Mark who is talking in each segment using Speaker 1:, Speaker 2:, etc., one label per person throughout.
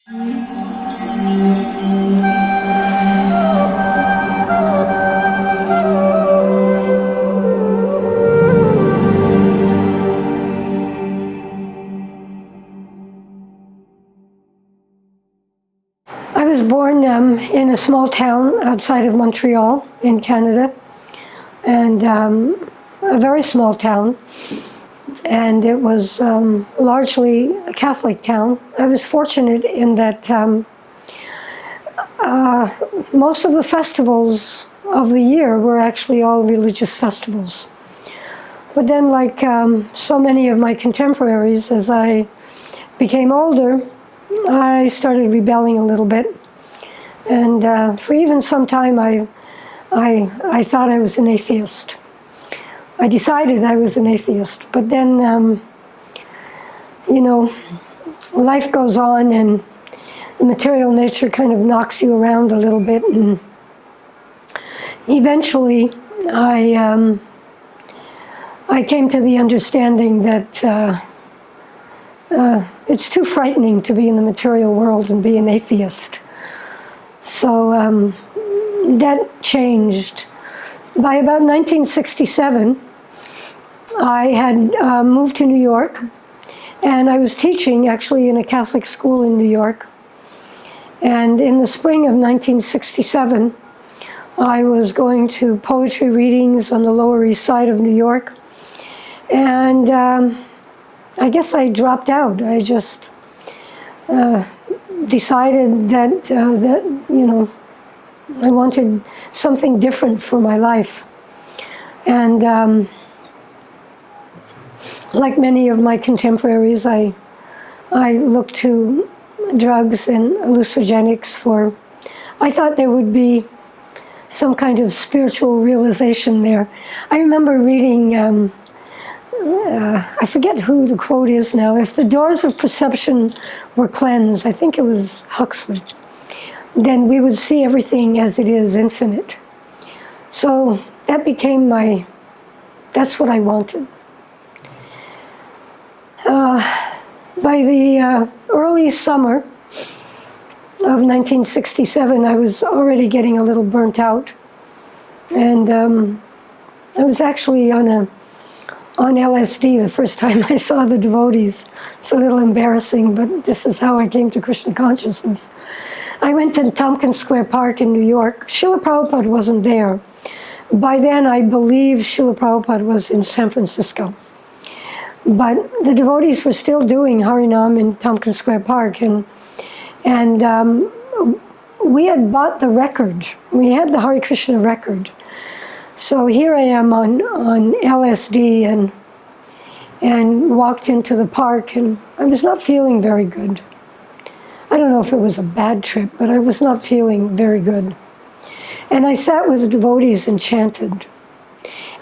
Speaker 1: I was born in a small town outside of Montreal in Canada, and a very small town, and it was largely a Catholic town. I was fortunate in that most of the festivals of the year were actually all religious festivals. But then, like so many of my contemporaries, as I became older, I started rebelling a little bit, and for even some time I thought I was an atheist. I decided I was an atheist, but then, you know, life goes on and the material nature kind of knocks you around a little bit, and eventually I came to the understanding that it's too frightening to be in the material world and be an atheist. So that changed. By about 1967, I had moved to New York, and I was teaching actually in a Catholic school in New York. And in the spring of 1967, I was going to poetry readings on the Lower East Side of New York, and I guess I dropped out. I just decided that you know, I wanted something different for my life. And like many of my contemporaries, I looked to drugs and hallucinogenics for, I thought there would be some kind of spiritual realization there. I remember reading, I forget who the quote is now, if the doors of perception were cleansed, I think it was Huxley, then we would see everything as it is, infinite. So that became that's what I wanted. By the early summer of 1967, I was already getting a little burnt out, and I was actually on LSD the first time I saw the devotees. It's a little embarrassing, but this is how I came to Krishna Consciousness. I went to Tompkins Square Park in New York. Srila Prabhupada wasn't there. By then, I believe Srila Prabhupada was in San Francisco. But the devotees were still doing Harinam in Tompkins Square Park, and we had bought the record. We had the Hare Krishna record. So here I am on LSD and walked into the park, and I was not feeling very good. I don't know if it was a bad trip, but I was not feeling very good. And I sat with the devotees and chanted.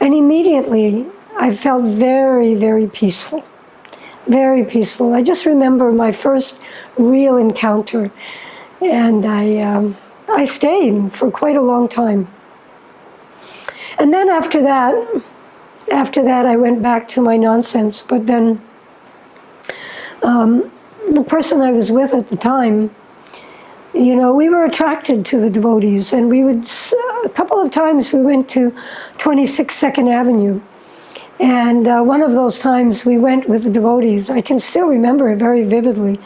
Speaker 1: And immediately I felt very, very peaceful. Very peaceful. I just remember my first real encounter, and I stayed for quite a long time. And then after that I went back to my nonsense, but then the person I was with at the time, you know, we were attracted to the devotees, and we would, a couple of times we went to 26 2nd Avenue, and one of those times we went with the devotees. I can still remember it very vividly,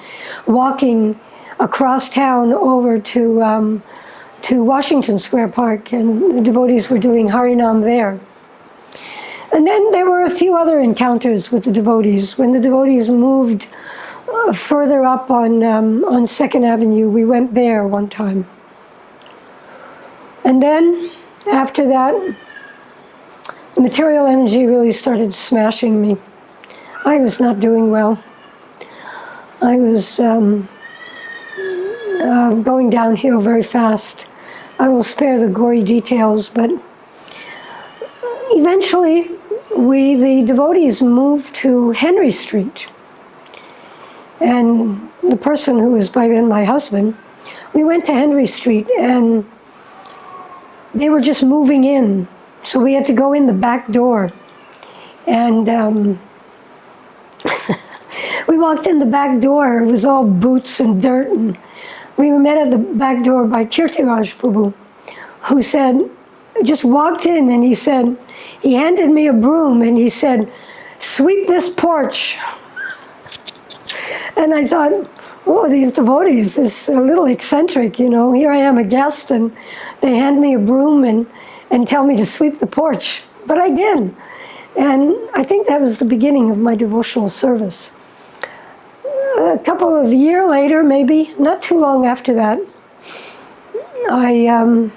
Speaker 1: walking across town over to Washington Square Park, and the devotees were doing Harinam there. And then there were a few other encounters with the devotees. When the devotees moved further up on 2nd Avenue, we went there one time. And then, after that, the material energy really started smashing me. I was not doing well. I was going downhill very fast. I will spare the gory details, but eventually the devotees moved to Henry Street. And the person who was by then my husband, we went to Henry Street, and they were just moving in. So we had to go in the back door. And We walked in the back door, it was all boots and dirt, and we were met at the back door by Kirtiraj Prabhu, who said, just walked in and he said, he handed me a broom and he said, sweep this porch. And I thought, oh, these devotees is a little eccentric, you know. Here I am a guest and they hand me a broom and tell me to sweep the porch. But I did. And I think that was the beginning of my devotional service. A couple of years later, maybe, not too long after that, I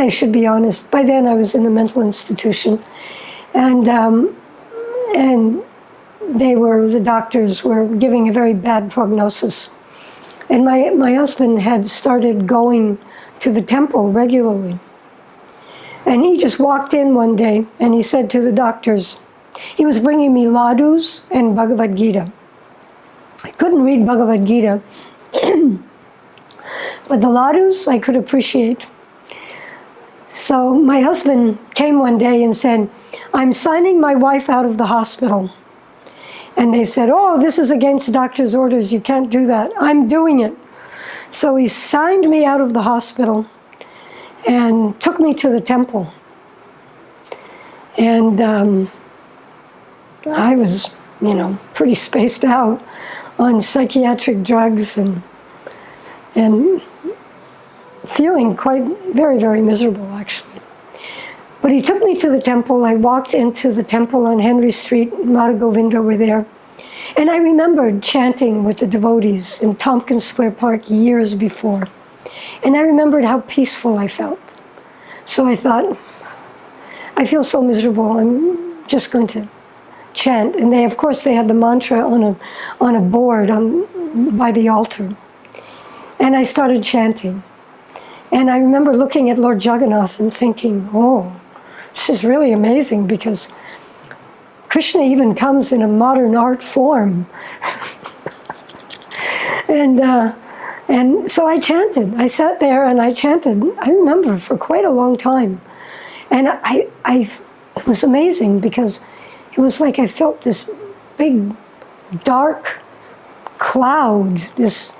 Speaker 1: should be honest, by then I was in a mental institution. And the doctors were giving a very bad prognosis. And my husband had started going to the temple regularly. And he just walked in one day and he said to the doctors, he was bringing me ladus and Bhagavad Gita. I couldn't read Bhagavad Gita, but the ladus I could appreciate. So my husband came one day and said, I'm signing my wife out of the hospital. And they said, oh, this is against doctor's orders, you can't do that. I'm doing it. So he signed me out of the hospital and took me to the temple. And I was, you know, pretty spaced out on psychiatric drugs and feeling quite very, very miserable, actually. But he took me to the temple. I walked into the temple on Henry Street. Radha Govinda were there. And I remembered chanting with the devotees in Tompkins Square Park years before. And I remembered how peaceful I felt. So I thought, I feel so miserable, I'm just going to chant. And they, of course, they had the mantra on a board by the altar. And I started chanting. And I remember looking at Lord Jagannath and thinking, oh, this is really amazing, because Krishna even comes in a modern art form. And so I chanted. I sat there and I chanted, I remember, for quite a long time. And it was amazing, because it was like I felt this big, dark cloud, this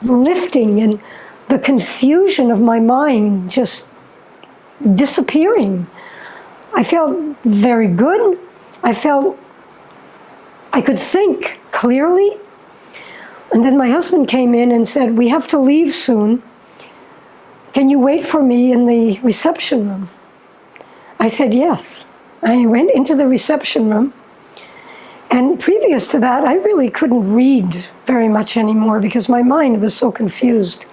Speaker 1: lifting, and the confusion of my mind just disappearing. I felt very good. I felt I could think clearly. And then my husband came in and said, we have to leave soon. Can you wait for me in the reception room? I said, yes. I went into the reception room. And previous to that, I really couldn't read very much anymore because my mind was so confused.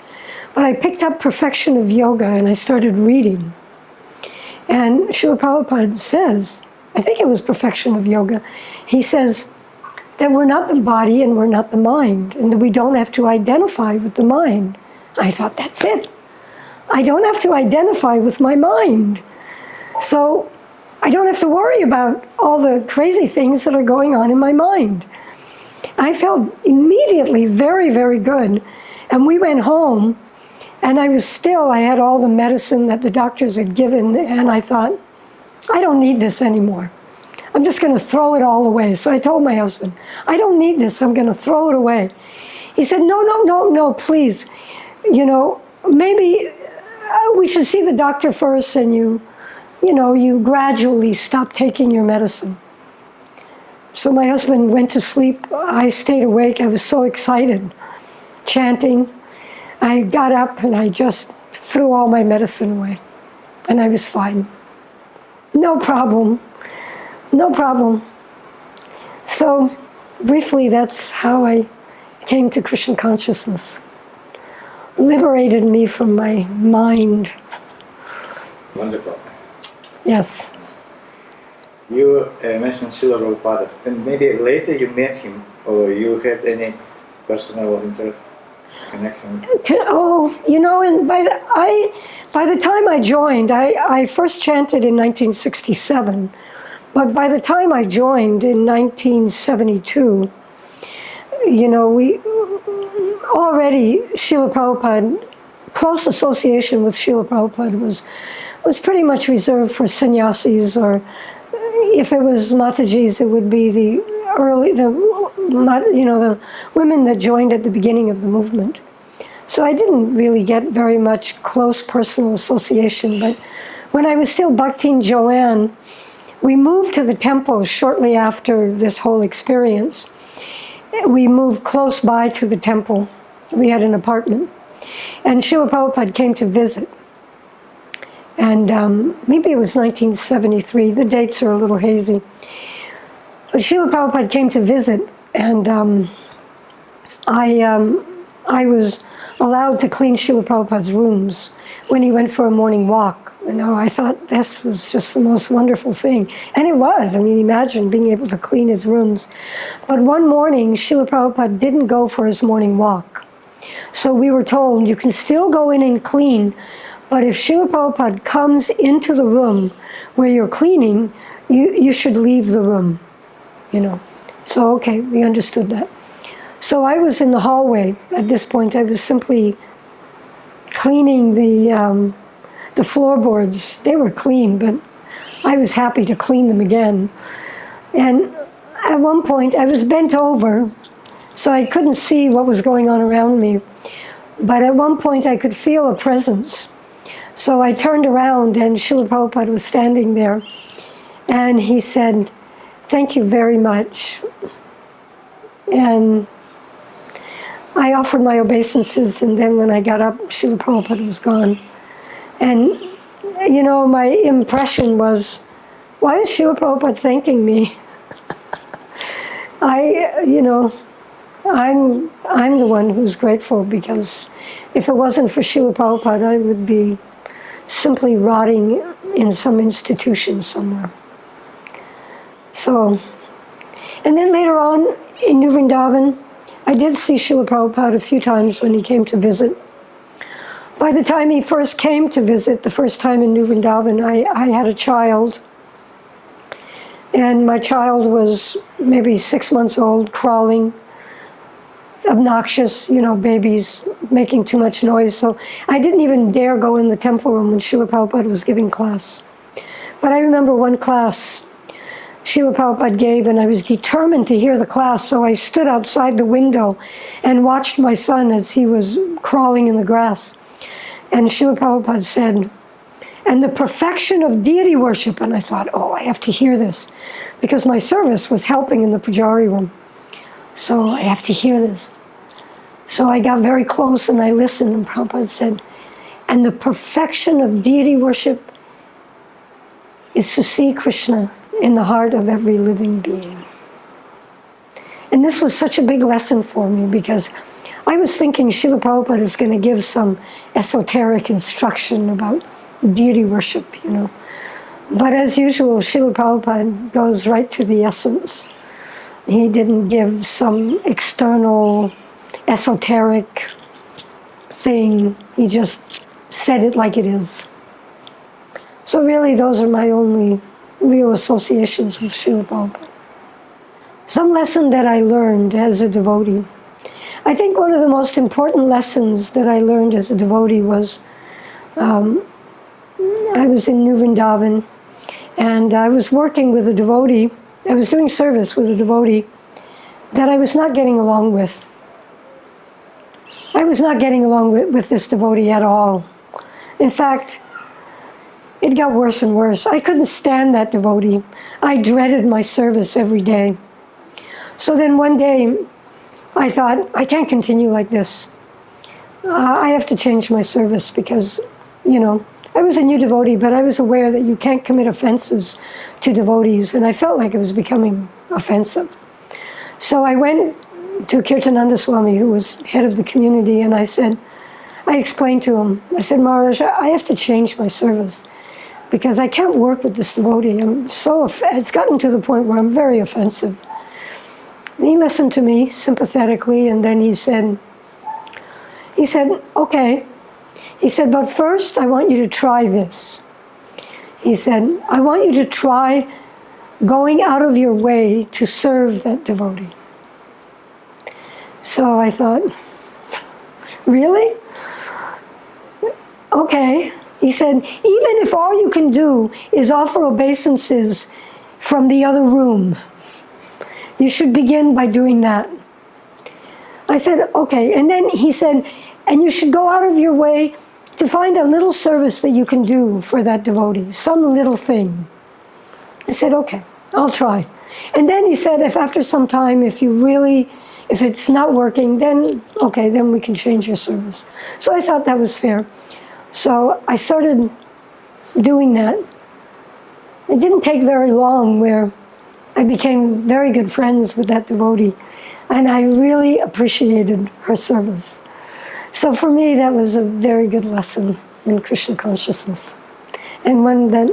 Speaker 1: But I picked up Perfection of Yoga and I started reading. And Srila Prabhupada says, I think it was Perfection of Yoga, he says that we're not the body and we're not the mind, and that we don't have to identify with the mind. I thought, that's it. I don't have to identify with my mind. So I don't have to worry about all the crazy things that are going on in my mind. I felt immediately very, very good. And we went home, and I had all the medicine that the doctors had given, and I thought, I don't need this anymore. I'm just going to throw it all away. So I told my husband, I don't need this, I'm going to throw it away. He said, no, please. You know, maybe we should see the doctor first, and you gradually stop taking your medicine. So my husband went to sleep. I stayed awake. I was so excited, chanting. I got up and I just threw all my medicine away. And I was fine. No problem. No problem. So briefly, that's how I came to Krishna consciousness. Liberated me from my mind.
Speaker 2: Wonderful.
Speaker 1: Yes.
Speaker 2: You mentioned Srila Prabhupada, and maybe later you met him, or you had any personal interconnection?
Speaker 1: Oh, you know, and by the time I joined, I first chanted in 1967, but by the time I joined in 1972, you know, we already, Srila Prabhupada, close association with Srila Prabhupada was pretty much reserved for sannyasis or if it was Mataji's, it would be the women that joined at the beginning of the movement. So I didn't really get very much close personal association, but when I was still Bhaktin Joanne, we moved to the temple shortly after this whole experience. We moved close by to the temple. We had an apartment. And Srila Prabhupada came to visit. And maybe it was 1973. The dates are a little hazy. But Srila Prabhupada came to visit, and I was allowed to clean Srila Prabhupada's rooms when he went for a morning walk. You know, I thought this was just the most wonderful thing. And it was. I mean, imagine being able to clean his rooms. But one morning, Srila Prabhupada didn't go for his morning walk. So we were told, you can still go in and clean, but if Srila Prabhupada comes into the room where you're cleaning, you should leave the room, you know. So, okay, we understood that. So I was in the hallway at this point. I was simply cleaning the floorboards. They were clean, but I was happy to clean them again. And at one point, I was bent over, so I couldn't see what was going on around me. But at one point, I could feel a presence. So I turned around, and Srila Prabhupada was standing there. And he said, "Thank you very much." And I offered my obeisances, and then when I got up, Srila Prabhupada was gone. And, you know, my impression was, why is Srila Prabhupada thanking me? I'm the one who's grateful, because if it wasn't for Srila Prabhupada, I would be simply rotting in some institution somewhere. So, and then later on in New Vrindavan, I did see Srila Prabhupada a few times when he came to visit. By the time he first came to visit, the first time in New Vrindavan, I had a child. And my child was maybe 6 months old, crawling, obnoxious, you know, babies making too much noise. So I didn't even dare go in the temple room when Srila Prabhupada was giving class. But I remember one class Srila Prabhupada gave, and I was determined to hear the class, so I stood outside the window and watched my son as he was crawling in the grass. And Srila Prabhupada said, "And the perfection of deity worship," and I thought, oh, I have to hear this, because my service was helping in the pujari room. So I have to hear this. So I got very close and I listened, and Prabhupada said, "And the perfection of deity worship is to see Krishna in the heart of every living being." And this was such a big lesson for me, because I was thinking Srila Prabhupada is going to give some esoteric instruction about deity worship, you know. But as usual, Srila Prabhupada goes right to the essence. He didn't give some external esoteric thing. He just said it like it is. So really, those are my only real associations with Srila Prabhupada. Some lesson that I learned as a devotee. I think one of the most important lessons that I learned as a devotee was, I was in New Vrindavan, and I was working with a devotee. I was doing service with a devotee that I was not getting along with. I was not getting along with this devotee at all. In fact, it got worse and worse. I couldn't stand that devotee. I dreaded my service every day. So then one day, I thought, I can't continue like this. I have to change my service, because, you know, I was a new devotee, but I was aware that you can't commit offenses to devotees, and I felt like it was becoming offensive. So I went to Kirtananda Swami, who was head of the community, and I explained to him, I said, "Maharaj, I have to change my service, because I can't work with this devotee. It's gotten to the point where I'm very offensive." And he listened to me sympathetically, and then he said, "Okay." He said, "But first, I want you to try this." He said, "I want you to try going out of your way to serve that devotee." So I thought, really? Okay. He said, "Even if all you can do is offer obeisances from the other room. You should begin by doing that. I said, okay. And then he said, and you should go out of your way to find a little service that you can do for that devotee, some little thing. I said, okay, I'll try. And then he said, if after some time, if it's not working, then okay, then we can change your service. So I thought that was fair. So I started doing that. It didn't take very long where I became very good friends with that devotee, and I really appreciated her service. So for me, that was a very good lesson in Krishna consciousness, and one that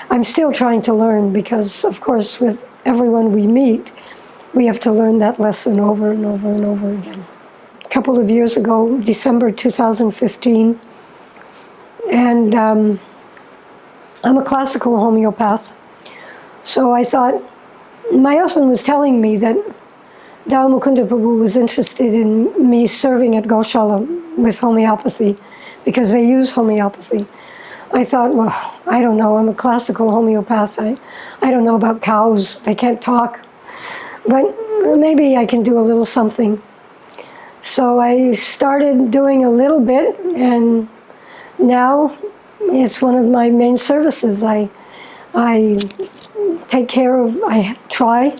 Speaker 1: I'm still trying to learn, because of course with everyone we meet, we have to learn that lesson over and over and over again. A couple of years ago, December 2015, and I'm a classical homeopath, so I thought, my husband was telling me that Mukunda Prabhu was interested in me serving at Goshala with homeopathy, because they use homeopathy. I thought, well, I don't know, I'm a classical homeopath, I don't know about cows, they can't talk, but maybe I can do a little something. So I started doing a little bit, and now it's one of my main services. I try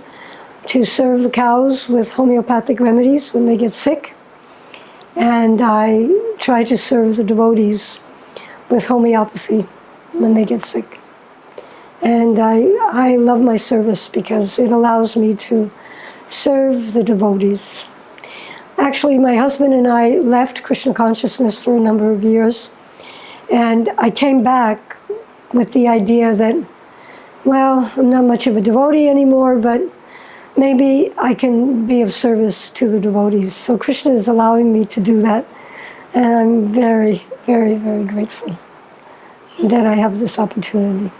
Speaker 1: to serve the cows with homeopathic remedies when they get sick, and I try to serve the devotees with homeopathy when they get sick. And I love my service because it allows me to serve the devotees. Actually, my husband and I left Krishna Consciousness for a number of years, and I came back with the idea that, well, I'm not much of a devotee anymore, but maybe I can be of service to the devotees. So Krishna is allowing me to do that, and I'm very, very, very grateful that I have this opportunity.